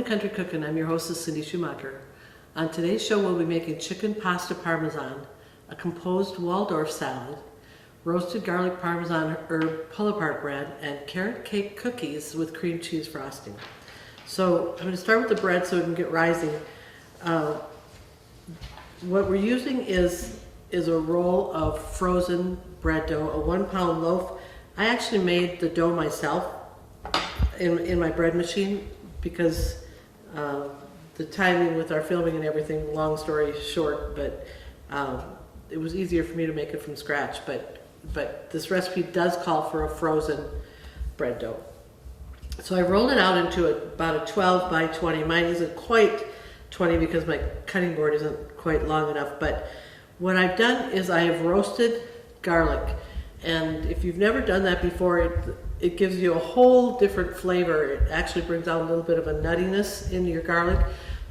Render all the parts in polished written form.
Country Cookin'. I'm your hostess, Cindy Schumacher. On today's show, we'll be making chicken pasta parmesan, a composed Waldorf salad, roasted garlic parmesan herb pull-apart bread, and carrot cake cookies with cream cheese frosting. So I'm going to start with the bread so we can get rising. What we're using is a roll of frozen bread dough, a 1 pound loaf. I actually made the dough myself in my bread machine because the timing with our filming and everything, long story short, but it was easier for me to make it from scratch. But this recipe does call for a frozen bread dough. So I rolled it out into about a 12 by 20. Mine isn't quite 20 because my cutting board isn't quite long enough. But what I've done is I have roasted garlic. And if you've never done that before, it gives you a whole different flavor. It actually brings out a little bit of a nuttiness into your garlic.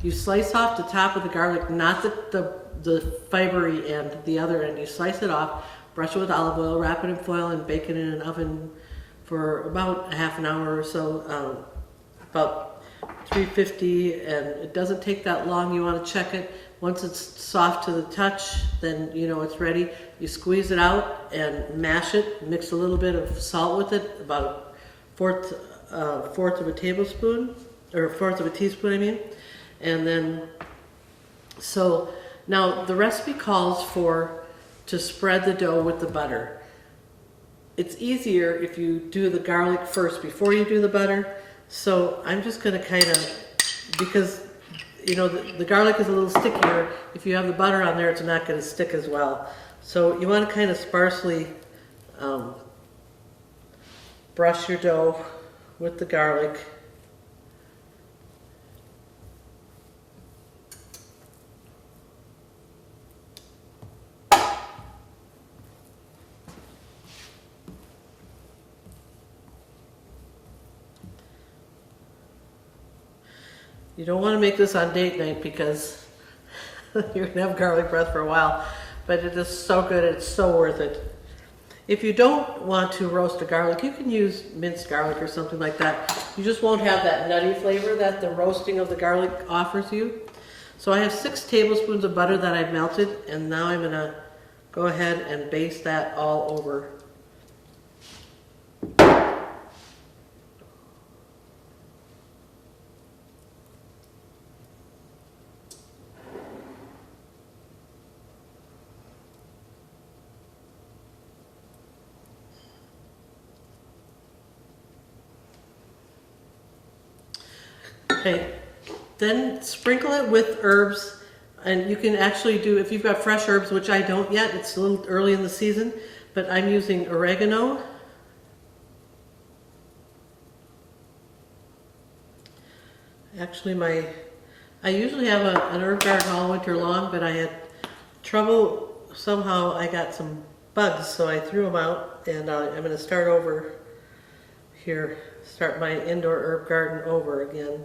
You slice off the top of the garlic, not the fibery end, the other end. You slice it off, brush it with olive oil, wrap it in foil, and bake it in an oven for about a half an hour or so, about 350, and it doesn't take that long. You want to check it. Once it's soft to the touch, then you know it's ready. You squeeze it out and mash it, mix a little bit of salt with it, about a fourth of a tablespoon, or a fourth of a teaspoon, I mean. And then, so now the recipe calls to spread the dough with the butter. It's easier if you do the garlic first before you do the butter. So I'm just going to kind of, because you know the garlic is a little stickier. If you have the butter on there, it's not going to stick as well. So you want to kind of sparsely brush your dough with the garlic. You don't want to make this on date night because you're going to have garlic breath for a while, but it is so good, it's so worth it. If you don't want to roast the garlic, you can use minced garlic or something like that. You just won't have that nutty flavor that the roasting of the garlic offers you. So I have 6 tablespoons of butter that I've melted, and now I'm going to go ahead and baste that all over. Okay, then sprinkle it with herbs, and you can actually do, if you've got fresh herbs, which I don't yet, it's a little early in the season, but I'm using oregano, actually I usually have an herb garden all winter long, but I had trouble, somehow I got some bugs, so I threw them out, and I'm going to start over here, start my indoor herb garden over again.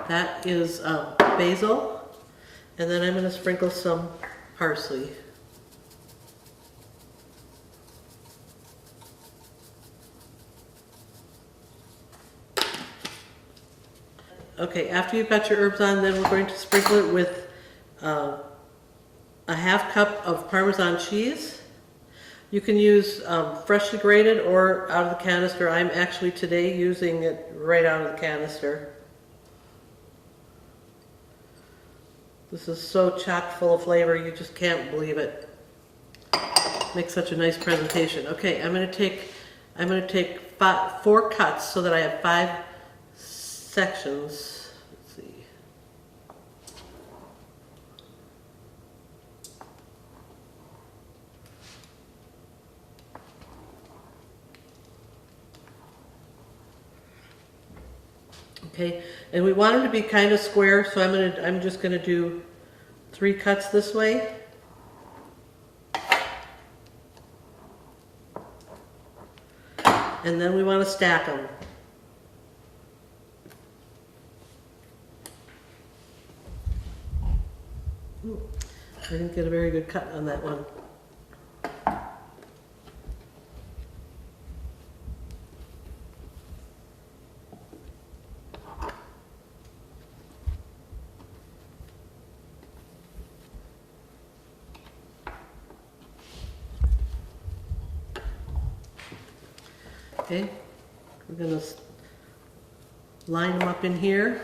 That is basil, and then I'm going to sprinkle some parsley. Okay, after you've got your herbs on, then we're going to sprinkle it with a half cup of Parmesan cheese. You can use freshly grated or out of the canister. I'm actually today using it right out of the canister. This is so chock full of flavor, you just can't believe it. Makes such a nice presentation. Okay, I'm going to take 4 cuts so that I have 5 sections. Let's see. Okay, and we want them to be kind of square, so I'm just going to do 3 cuts this way. And then we want to stack them. I didn't get a very good cut on that one. Okay, we're going to line them up in here.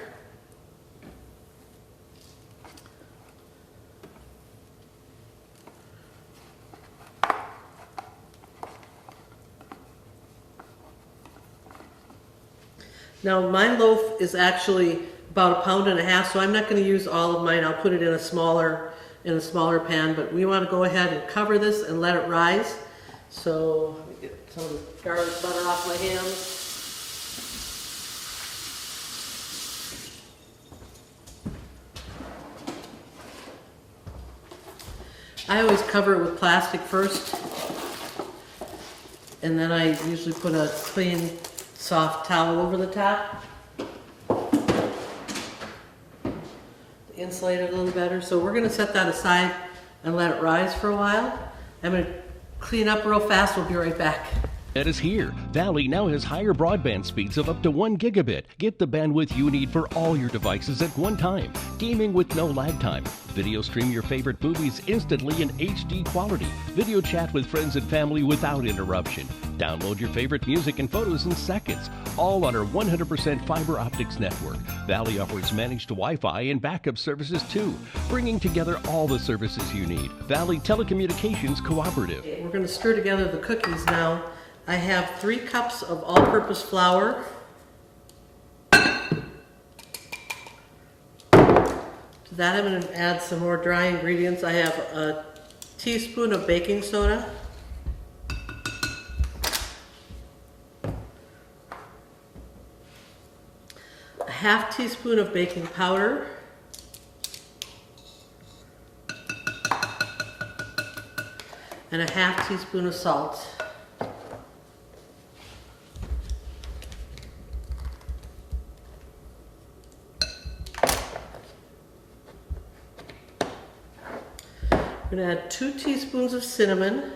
Now my loaf is actually about 1.5 pounds, so I'm not going to use all of mine. I'll put it in a smaller pan, but we want to go ahead and cover this and let it rise. So let me get some of the garlic butter off my hands. I always cover it with plastic first, and then I usually put a clean, soft towel over the top. Insulate it a little better. So we're going to set that aside and let it rise for a while. I'm going to clean up real fast. We'll be right back. It is here. Valley now has higher broadband speeds of up to 1 gigabit. Get the bandwidth you need for all your devices at one time. Gaming with no lag time. Video stream your favorite movies instantly in HD quality. Video chat with friends and family without interruption. Download your favorite music and photos in seconds. All on our 100% fiber optics network. Valley offers managed Wi-Fi and backup services too, bringing together all the services you need. Valley Telecommunications Cooperative. Okay, we're going to stir together the cookies now. I have 3 cups of all-purpose flour. To that I'm going to add some more dry ingredients. I have a teaspoon of baking soda. A half teaspoon of baking powder. And a half teaspoon of salt. I'm going to add 2 teaspoons of cinnamon.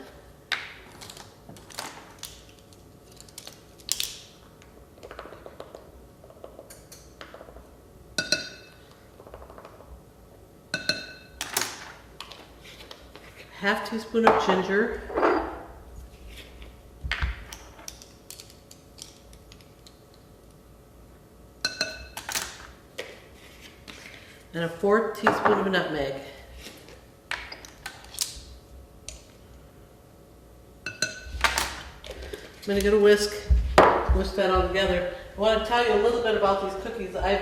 Half teaspoon of ginger. And a 4th teaspoon of nutmeg. I'm going to get a whisk that all together. I want to tell you a little bit about these cookies. I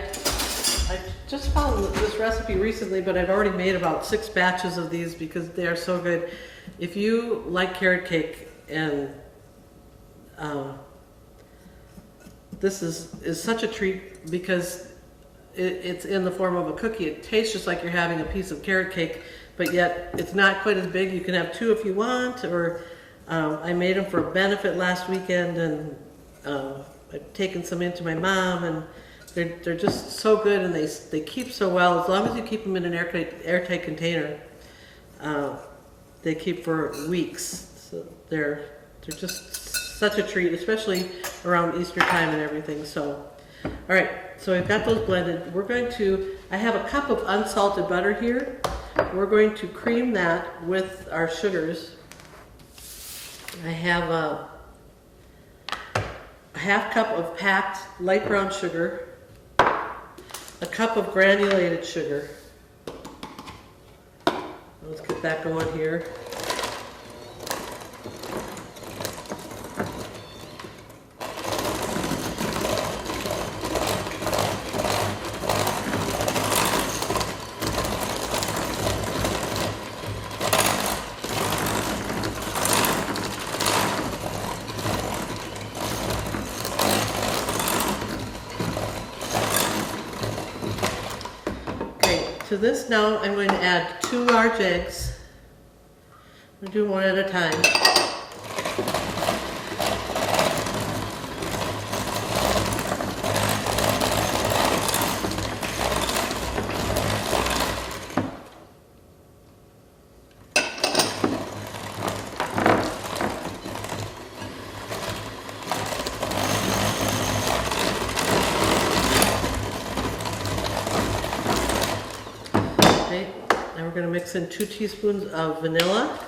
just found this recipe recently, but I've already made about 6 batches of these because they are so good. If you like carrot cake, and this is such a treat because it's in the form of a cookie. It tastes just like you're having a piece of carrot cake, but yet it's not quite as big. You can have 2 if you want, or I made them for a benefit last weekend, and I've taken some into my mom, and they're just so good, and they keep so well. As long as you keep them in an airtight container, they keep for weeks. So they're just such a treat, especially around Easter time and everything. So, all right, so I've got those blended. I have a cup of unsalted butter here. We're going to cream that with our sugars. I have a half cup of packed light brown sugar, a cup of granulated sugar. Let's get that going here. To this now, I'm going to add 2 large eggs. I'm going to do one at a time. Now we're going to mix in 2 teaspoons of vanilla.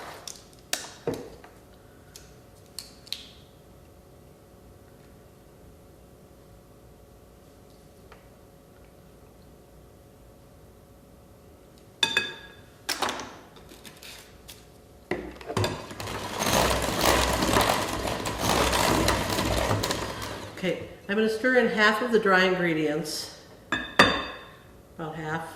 Okay, I'm going to stir in half of the dry ingredients, about half.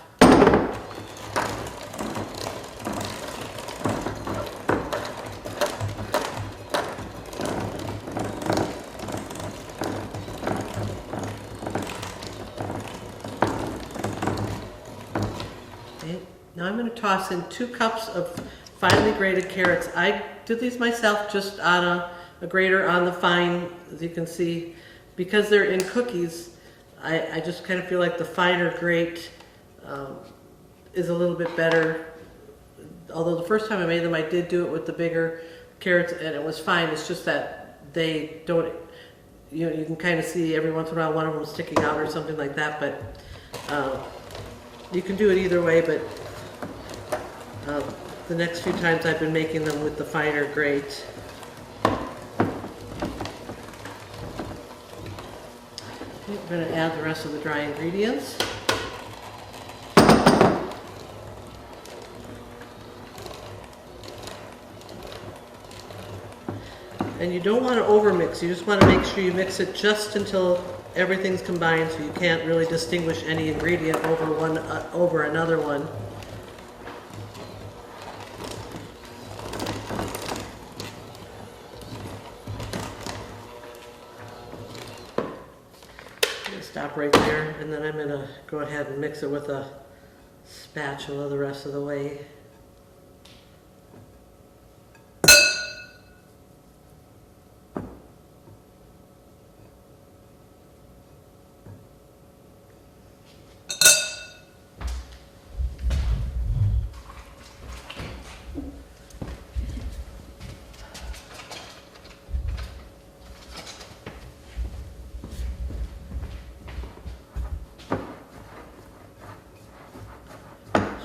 Okay, now I'm going to toss in 2 cups of finely grated carrots. I did these myself just on a grater on the fine, as you can see. Because they're in cookies, I just kind of feel like the finer grate is a little bit better. Although the first time I made them, I did do it with the bigger carrots and it was fine. It's just that they don't, you know, you can kind of see every once in a while one of them sticking out or something like that, but you can do it either way, but the next few times I've been making them with the finer grate. Okay, we're going to add the rest of the dry ingredients. And you don't want to overmix, you just want to make sure you mix it just until everything's combined so you can't really distinguish any ingredient over another one. Stop right there, and then I'm going to go ahead and mix it with a spatula the rest of the way.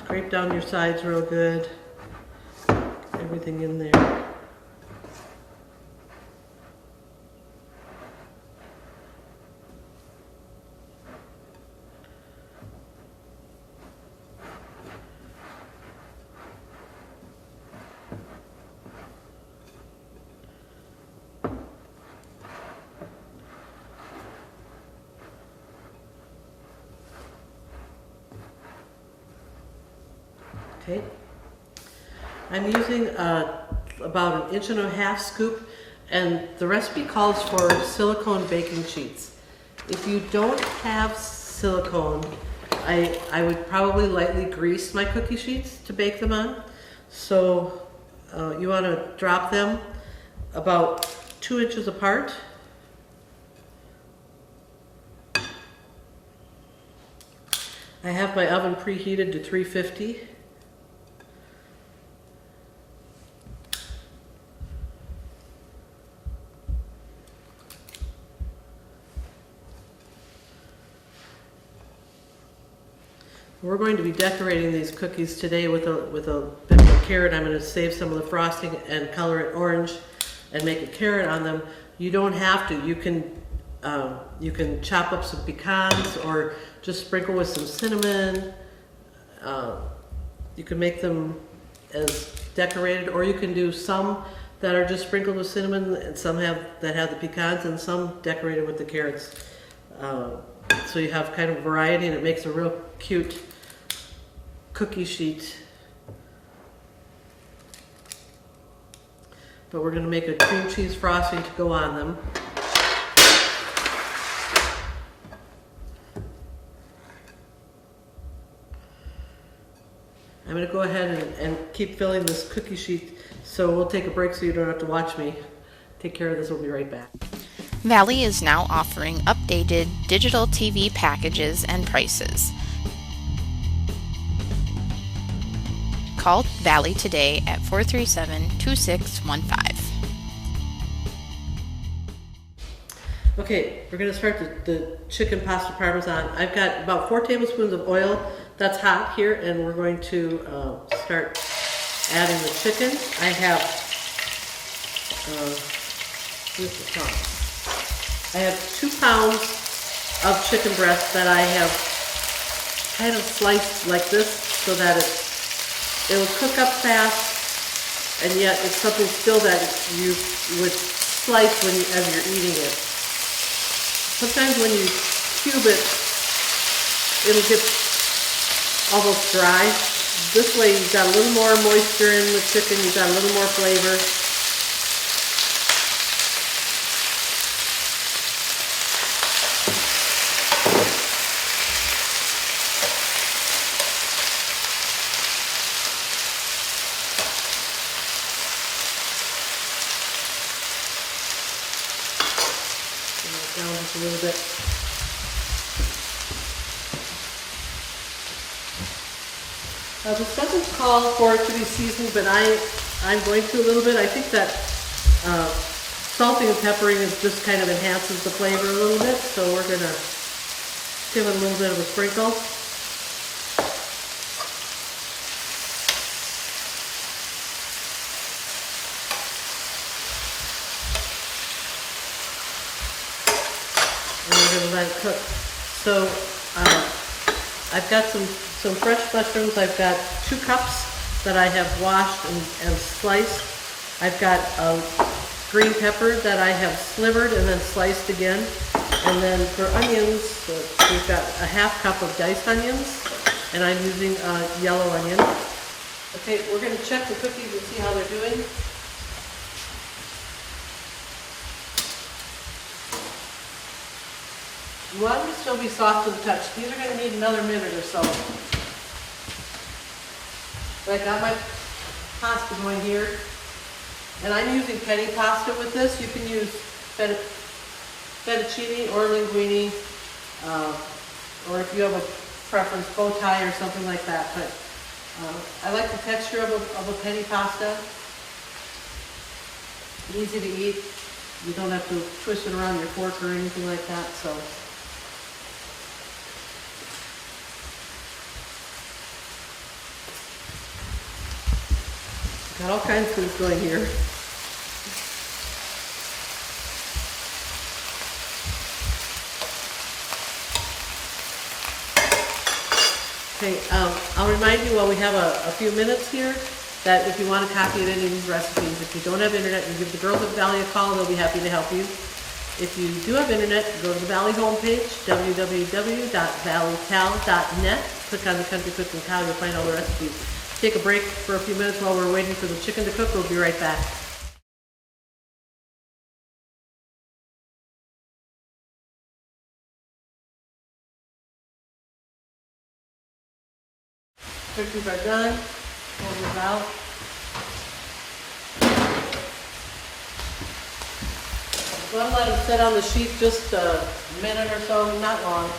Scrape down your sides real good. Everything in there. Okay, I'm using about 1.5 inch scoop, and the recipe calls for silicone baking sheets. If you don't have silicone, I would probably lightly grease my cookie sheets to bake them on. So you want to drop them about 2 inches apart. I have my oven preheated to 350. We're going to be decorating these cookies today with a bit of a carrot. I'm going to save some of the frosting and color it orange and make a carrot on them. You don't have to. You can chop up some pecans or just sprinkle with some cinnamon. You can make them as decorated, or you can do some that are just sprinkled with cinnamon, and some that have the pecans, and some decorated with the carrots. So you have kind of variety, and it makes a real cute cookie sheet. But we're going to make a cream cheese frosting to go on them. I'm going to go ahead and keep filling this cookie sheet, so we'll take a break so you don't have to watch me. Take care of this, we'll be right back. Valley is now offering updated digital TV packages and prices. Call Valley today at 437-2615. Okay, we're going to start the chicken pasta parmesan. I've got about 4 tablespoons of oil that's hot here, and we're going to start adding the chicken. I have, here's the top. I have 2 pounds of chicken breast that I have kind of sliced like this so that it'll cook up fast, and yet it's something still that you would slice as you're eating it. Sometimes when you cube it, it'll get almost dry. This way you've got a little more moisture in the chicken, you've got a little more flavor. Down just a little bit. This doesn't call for it to be seasoned, but I'm going to a little bit. I think that salting and peppering just kind of enhances the flavor a little bit, so we're going to give it a little bit of a sprinkle. And we're going to let it cook. So I've got some fresh mushrooms. I've got 2 cups that I have washed and sliced. I've got green pepper that I have slivered and then sliced again. And then for onions, we've got a ½ cup of diced onions, and I'm using yellow onion. Okay, we're going to check the cookies and see how they're doing. You want them to still be soft to the touch. These are going to need another minute or so. But I got my pasta going here. And I'm using penny pasta with this. You can use fettuccine or linguine, or if you have a preference, bow tie or something like that. But I like the texture of a penny pasta. Easy to eat. You don't have to twist it around your fork or anything like that. So. Got all kinds of things going here. Okay, I'll remind you while we have a few minutes here that if you want a copy of any of these recipes, if you don't have internet, you give the girls at the Valley a call, they'll be happy to help you. If you do have internet, go to the Valley homepage, www.valleycal.net, click on the Country Cooking Cow, you'll find all the recipes. Take a break for a few minutes while we're waiting for the chicken to cook. We'll be right back. Cookies are done. Pull these out. So I'm letting them sit on the sheet just a minute or so, not long.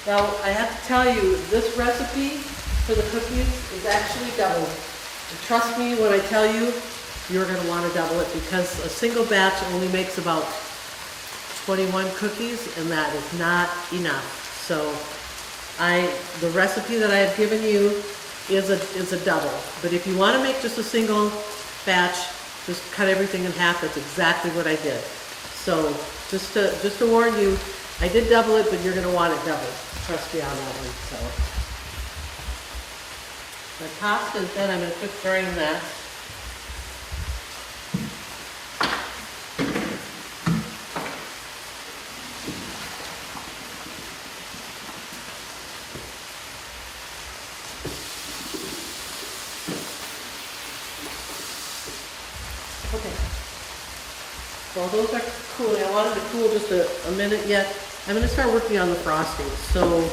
Now, I have to tell you, this recipe for the cookies is actually doubled. And trust me when I tell you, you're going to want to double it because a single batch only makes about 21 cookies, and that is not enough. So, the recipe that I have given you is a double. But if you want to make just a single batch, just cut everything in half. That's exactly what I did. So, just to warn you, I did double it, but you're going to want it doubled. Trust me on that one. So, my pasta is done. I'm going to cook during that. Okay. Well, those are cooling. I wanted to cool just a minute yet. I'm going to start working on the frosting. So,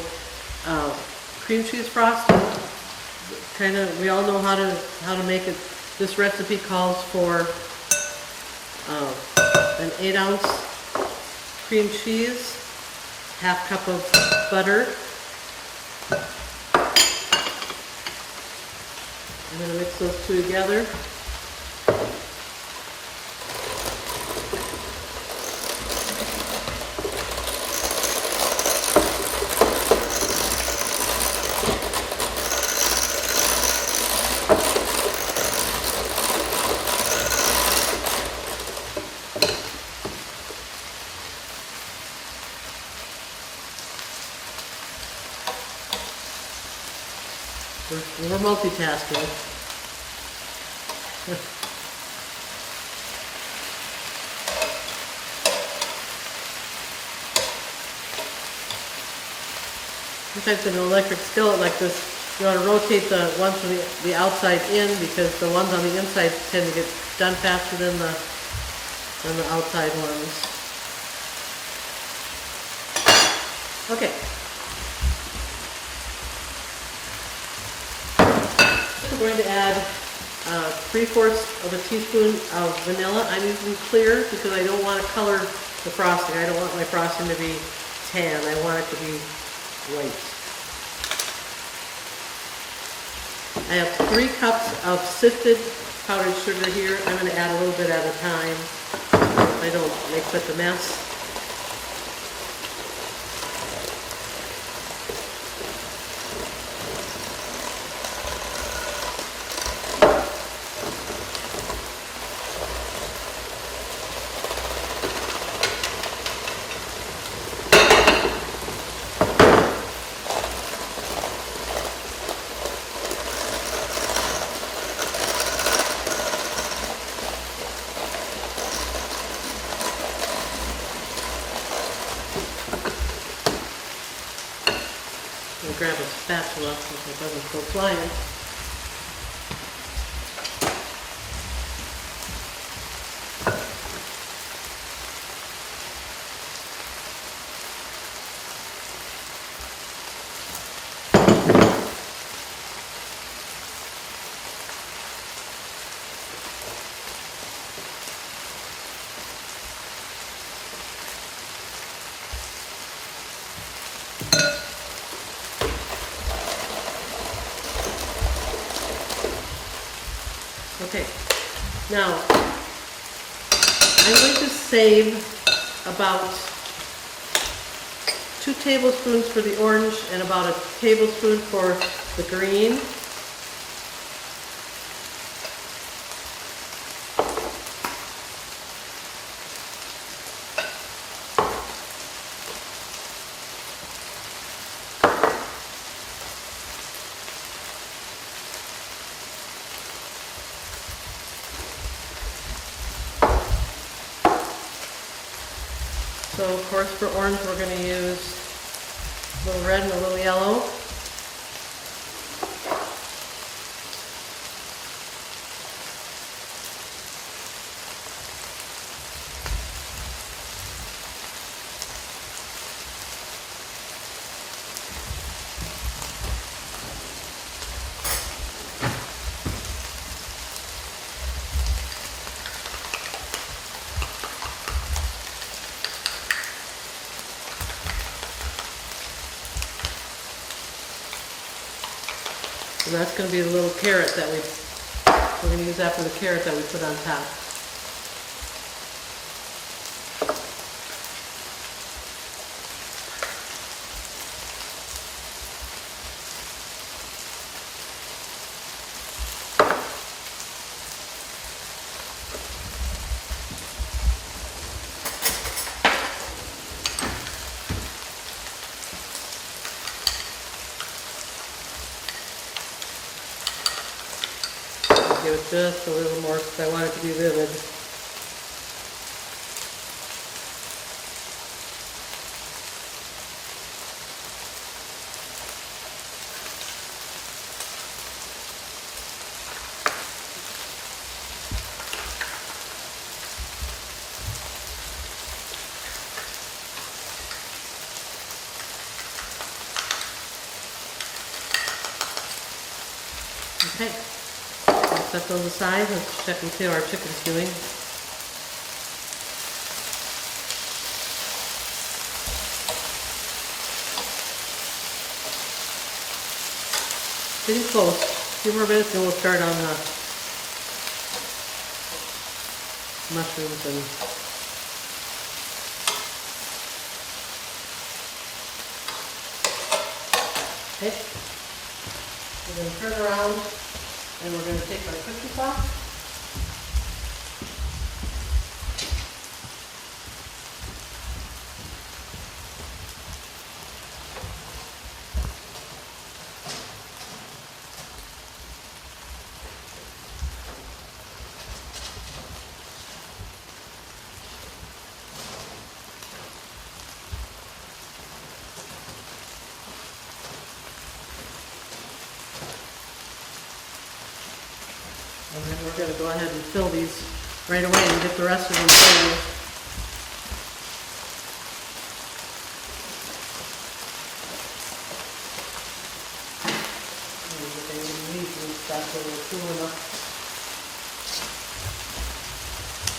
cream cheese frosting, kind of, we all know how to make it. This recipe calls for an 8-ounce cream cheese, ½ cup of butter. I'm going to mix those two together. We're multitasking. Sometimes in an electric skillet like this, you want to rotate the ones from the outside in because the ones on the inside tend to get done faster than the outside ones. Okay. We're going to add 3/4 of a teaspoon of vanilla. I'm using clear because I don't want to color the frosting. I don't want my frosting to be tan. I want it to be white. I have 3 cups of sifted powdered sugar here. I'm going to add a little bit at a time so I don't make such a mess. I'll grab a spatula so it doesn't go flying. Okay, now I'm going to save about 2 tablespoons for the orange and about a tablespoon for the green. So of course for orange we're going to use a little red and a little yellow. And that's going to be the little carrot that we're going to use that for the carrot that we put on top. Give it just a little more because I want it to be vivid. Okay. Set those aside. Let's check and see how our chicken's doing. Getting close. A few more minutes and we'll start on the mushrooms and okay. We're going to turn around and we're going to take our cookie sauce. And then we're gonna go ahead and fill these right away and get the rest of them filled.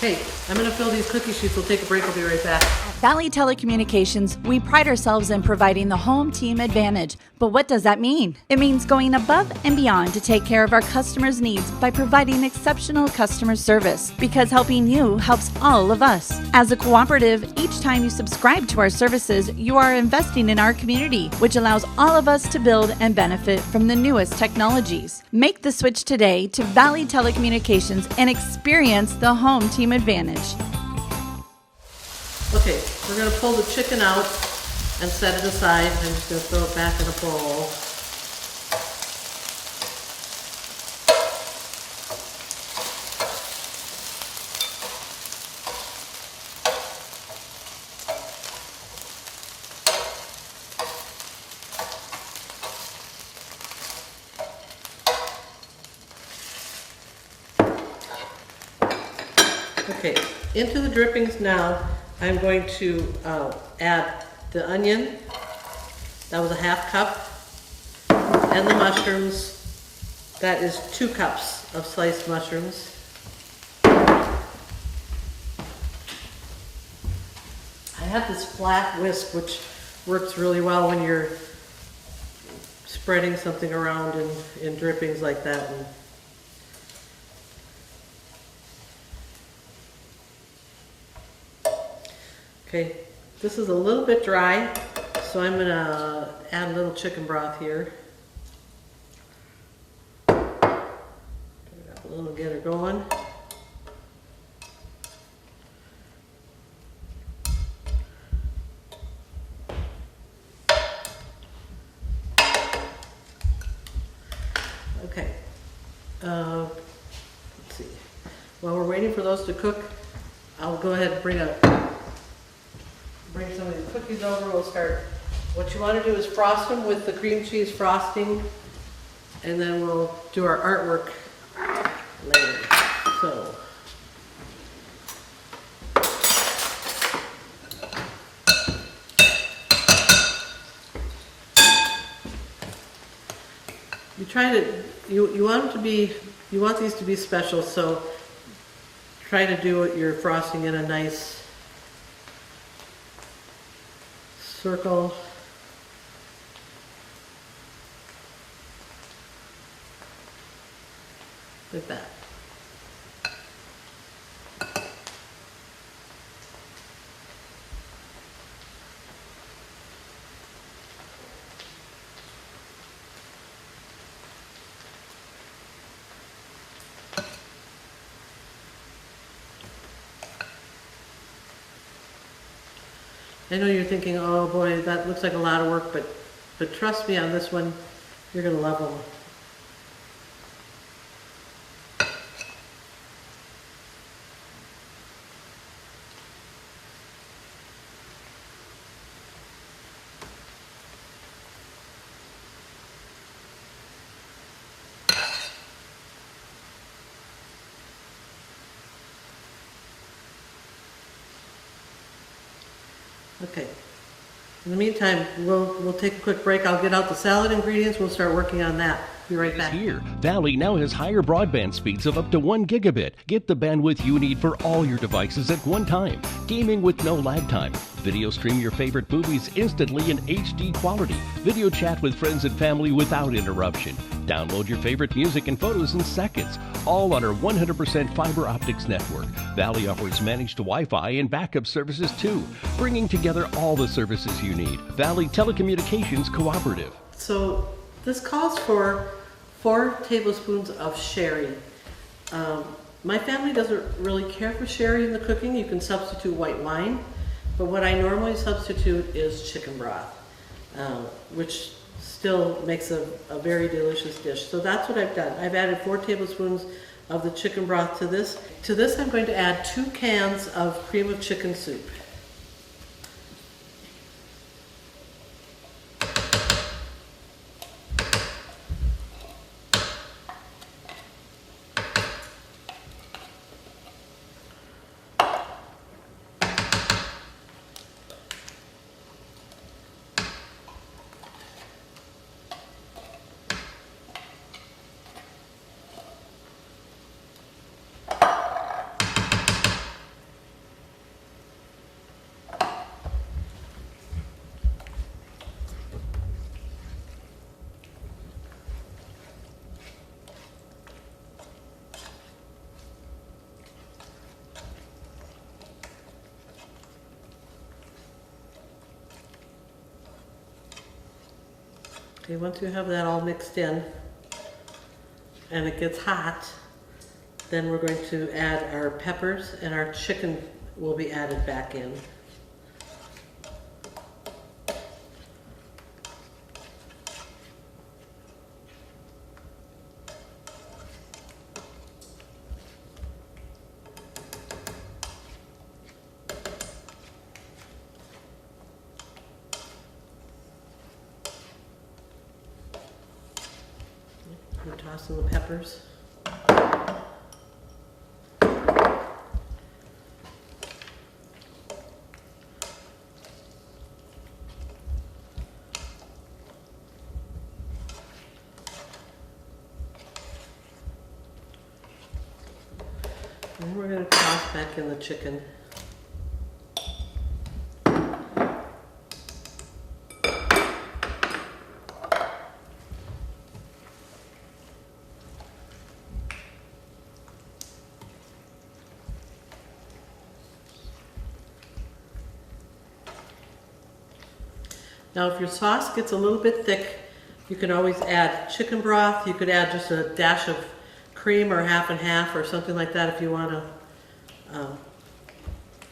Okay, I'm gonna fill these cookie sheets. We'll take a break. We'll be right back. At Valley Telecommunications, we pride ourselves in providing the home team advantage. But what does that mean? It means going above and beyond to take care of our customers' needs by providing exceptional customer service, because helping you helps all of us. As a cooperative, each time you subscribe to our services, you are investing in our community, which allows all of us to build and benefit from the newest technologies. Make the switch today to Valley Telecommunications and experience the home team advantage. Okay, we're gonna pull the chicken out and set it aside. I'm just gonna throw it back in a bowl. Okay, into the drippings now, I'm going to add the onion, that was a ½ cup, and the mushrooms, that is 2 cups of sliced mushrooms. I have this flat whisk which works really well when you're spreading something around in drippings like that. Okay, this is a little bit dry, so I'm gonna add a little chicken broth here. Turn it up a little, get her going. Okay, let's see. While we're waiting for those to cook, I'll go ahead and bring some of these cookies over. We'll start. What you want to do is frost them with the cream cheese frosting, and then we'll do our artwork later. So, you want them to be, you want these to be special, so try to do your frosting in a nice circle. Like that. I know you're thinking, oh boy, that looks like a lot of work, but trust me on this one, you're gonna love them. Okay. In the meantime, we'll take a quick break. I'll get out the salad ingredients. We'll start working on that. Be right back. Here, Valley now has higher broadband speeds of up to 1 gigabit. Get the bandwidth you need for all your devices at one time. Gaming with no lag time. Video stream your favorite movies instantly in HD quality. Video chat with friends and family without interruption. Download your favorite music and photos in seconds. All on our 100% fiber optics network. Valley offers managed Wi-Fi and backup services too, bringing together all the services you need. Valley Telecommunications Cooperative. So this calls for 4 tablespoons of sherry. My family doesn't really care for sherry in the cooking. You can substitute white wine, but what I normally substitute is chicken broth, which still makes a very delicious dish. So that's what I've done. I've added 4 tablespoons of the chicken broth to this. To this I'm going to add 2 cans of cream of chicken soup. Okay, once you have that all mixed in and it gets hot, then we're going to add our peppers, and our chicken will be added back in. We're tossing the peppers. And we're going to toss back in the chicken. Now if your sauce gets a little bit thick, you can always add chicken broth. You could add just a dash of cream or half and half or something like that if you want to,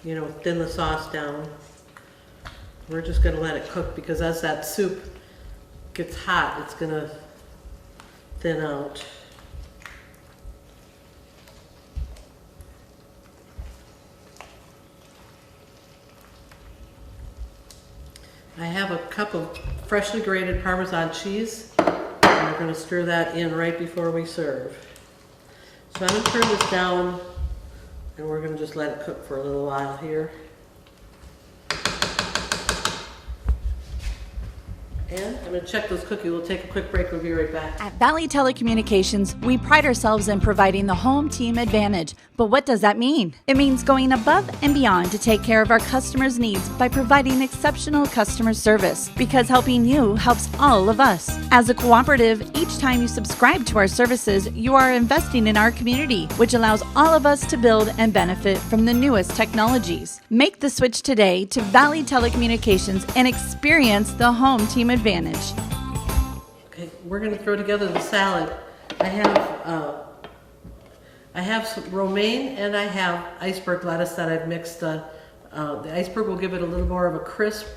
you know, thin the sauce down. We're just going to let it cook because as that soup gets hot, it's going to thin out. I have a cup of freshly grated Parmesan cheese, and we're going to stir that in right before we serve. So I'm going to turn this down, and we're going to just let it cook for a little while here. And I'm going to check those cookies. We'll take a quick break. We'll be right back. At Valley Telecommunications, we pride ourselves in providing the home team advantage. But what does that mean? It means going above and beyond to take care of our customers' needs by providing exceptional customer service, because helping you helps all of us. As a cooperative, each time you subscribe to our services, you are investing in our community, which allows all of us to build and benefit from the newest technologies. Make the switch today to Valley Telecommunications and experience the home team advantage. Okay, we're going to throw together the salad. I have some romaine and I have iceberg lettuce that I've mixed. The iceberg will give it a little more of a crisp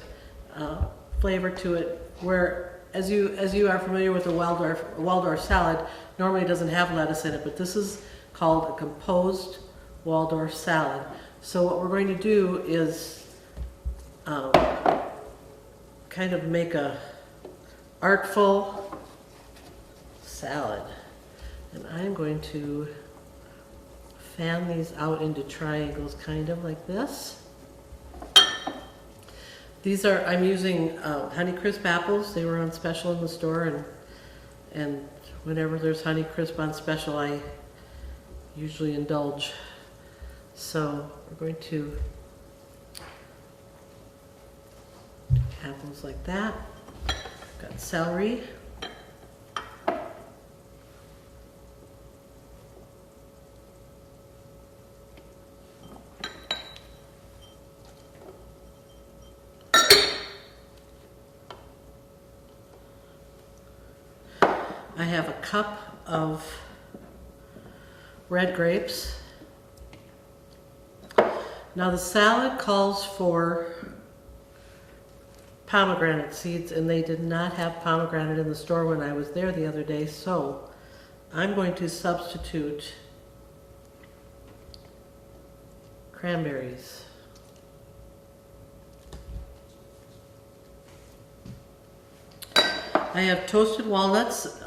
flavor to it, where as you are familiar with the Waldorf salad, normally it doesn't have lettuce in it, but this is called a composed Waldorf salad. So what we're going to do is kind of make a artful salad. And I'm going to fan these out into triangles, kind of like this. These are, I'm using Honeycrisp apples. They were on special in the store, and whenever there's Honeycrisp on special, I usually indulge. So we're going to do apples like that. Got celery. I have a cup of red grapes. Now the salad calls for pomegranate seeds, and they did not have pomegranate in the store when I was there the other day, so I'm going to substitute cranberries. I have toasted walnuts.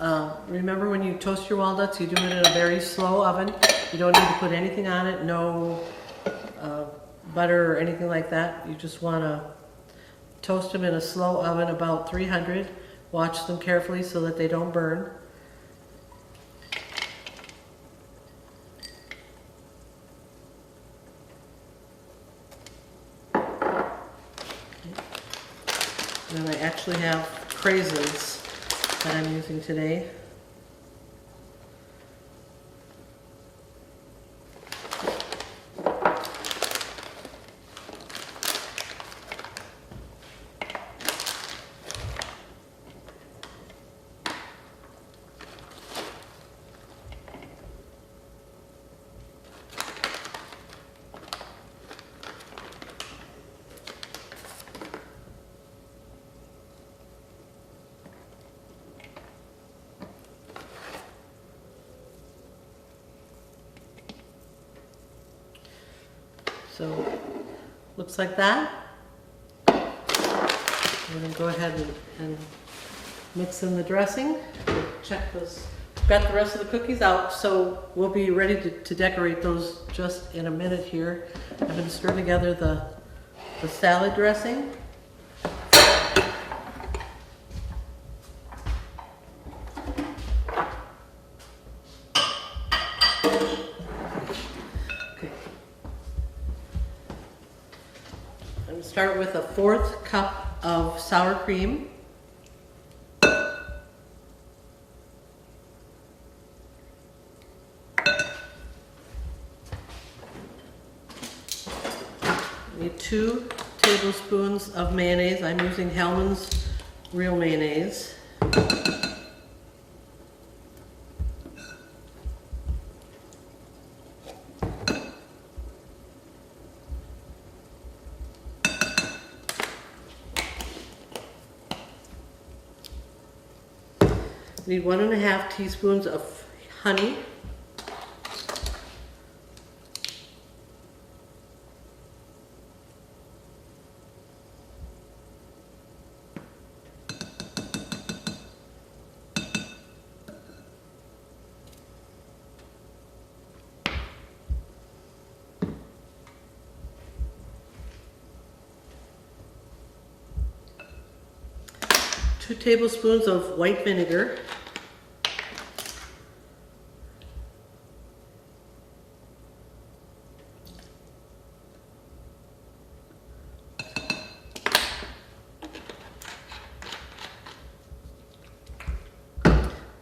Remember, when you toast your walnuts, you do it in a very slow oven. You don't need to put anything on it, no butter or anything like that. You just want to toast them in a slow oven, about 300. Watch them carefully so that they don't burn. And I actually have craisins that I'm using today. So looks like that. We're going to go ahead and mix in the dressing. Check this. Got the rest of the cookies out, so we'll be ready to decorate those just in a minute here. I've been stirring together the salad dressing. Okay. I'm going to start with a 1/4 cup of sour cream. Need 2 tablespoons of mayonnaise. I'm using Hellmann's real mayonnaise. Need 1½ teaspoons of honey. Two tablespoons of white vinegar.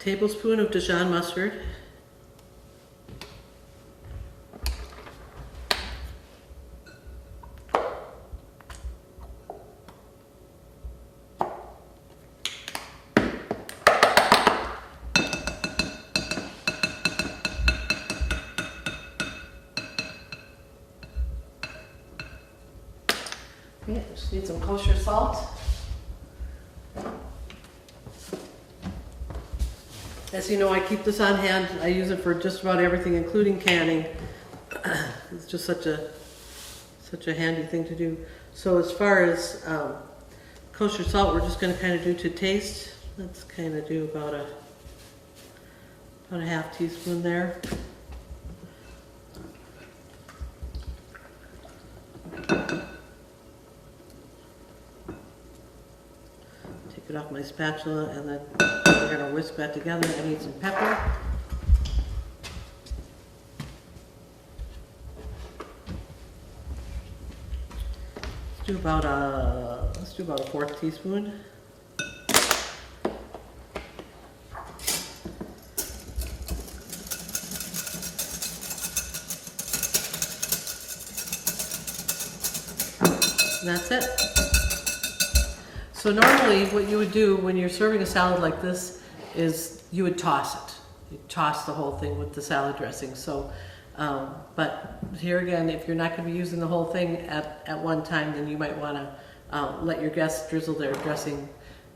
Tablespoon of Dijon mustard. Okay, just need some kosher salt. As you know, I keep this on hand. I use it for just about everything, including canning. It's just such a handy thing to do. So as far as kosher salt, we're just going to kind of do to taste. Let's kind of do about a ½ teaspoon there. Take it off my spatula, and then we're going to whisk that together. I need some pepper. Let's do about a 1/4 teaspoon. And that's it. So normally what you would do when you're serving a salad like this is you would toss it. You toss the whole thing with the salad dressing. So, but here again, if you're not going to be using the whole thing at one time, then you might want to let your guests drizzle their dressing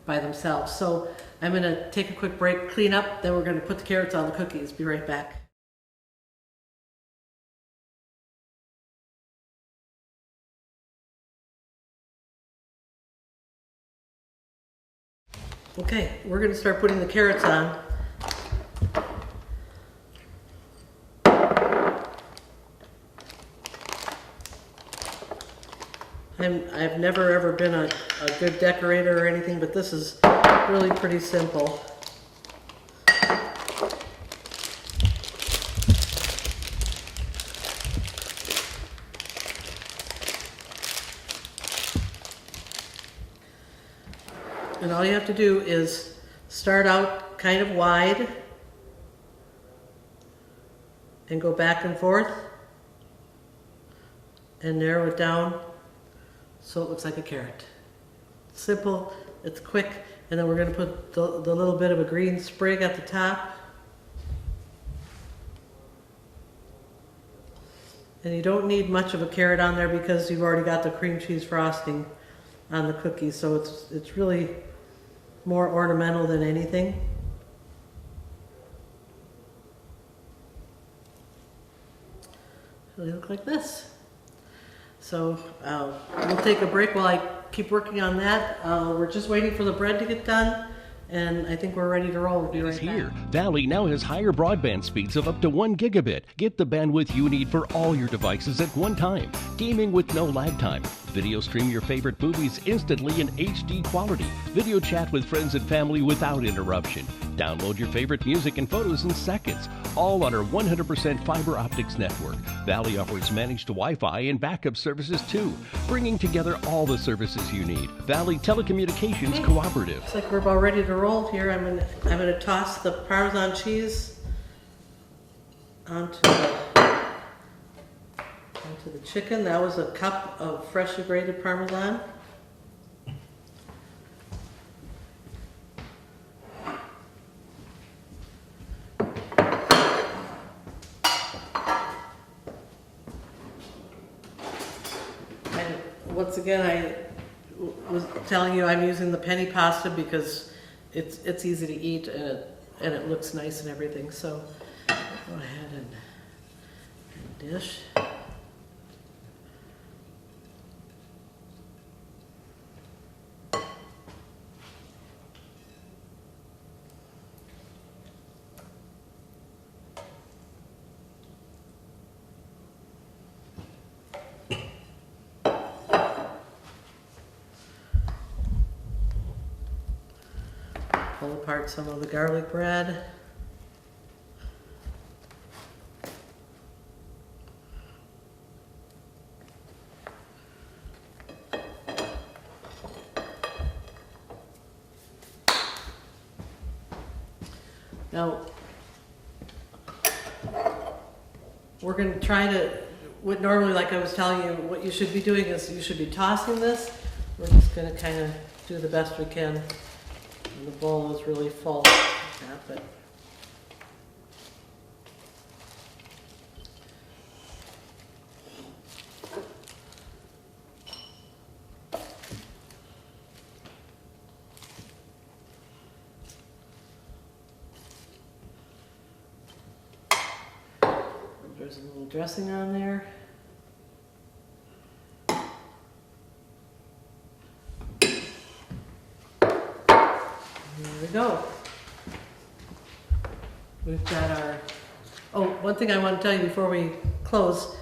by themselves. So I'm going to take a quick break, clean up, then we're going to put the carrots on the cookies. Be right back. Okay, we're going to start putting the carrots on. I've never ever been a good decorator or anything, but this is really pretty simple. And all you have to do is start out kind of wide and go back and forth and narrow it down so it looks like a carrot. Simple, it's quick, and then we're going to put the little bit of a green sprig at the top. And you don't need much of a carrot on there because you've already got the cream cheese frosting on the cookies, so it's really more ornamental than anything. So they look like this. So we'll take a break while I keep working on that. We're just waiting for the bread to get done, and I think we're ready to roll. We'll be right Here, back. Valley now has higher broadband speeds of up to 1 gigabit. Get the bandwidth you need for all your devices at one time. Gaming with no lag time. Video stream your favorite movies instantly in HD quality. Video chat with friends and family without interruption. Download your favorite music and photos in seconds, all on our 100% fiber optics network. Valley offers managed Wi-Fi and backup services too, bringing together all the services you need. Valley Telecommunications Cooperative. Looks like we're about ready to roll here. I'm gonna toss the Parmesan cheese onto the chicken. That was a cup of freshly grated Parmesan. And once again, I was telling you I'm using the penny pasta because it's easy to eat and it looks nice and everything. So go ahead and dish. Pull apart some of the garlic bread. Now, we're going to try to, what normally, like I was telling you, what you should be doing is you should be tossing this. We're just going to kind of do the best we can. And the bowl is really full like that, but there's a little dressing on there. There we go. We've got our, oh, one thing I want to tell you before we close,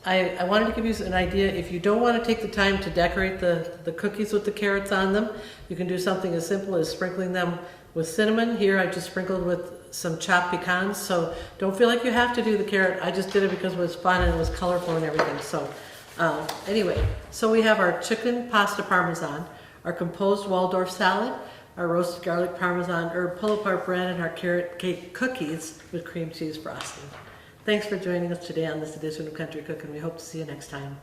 I wanted to give you an idea. If you don't want to take the time to decorate the cookies with the carrots on them, you can do something as simple as sprinkling them with cinnamon. Here I just sprinkled with some chopped pecans, so don't feel like you have to do the carrot. I just did it because it was fun and it was colorful and everything. So anyway, so we have our chicken pasta parmesan, our composed Waldorf salad, our roasted garlic parmesan herb pull-apart bread, and our carrot cake cookies with cream cheese frosting. Thanks for joining us today on this edition of Country Cookin'. We hope to see you next time.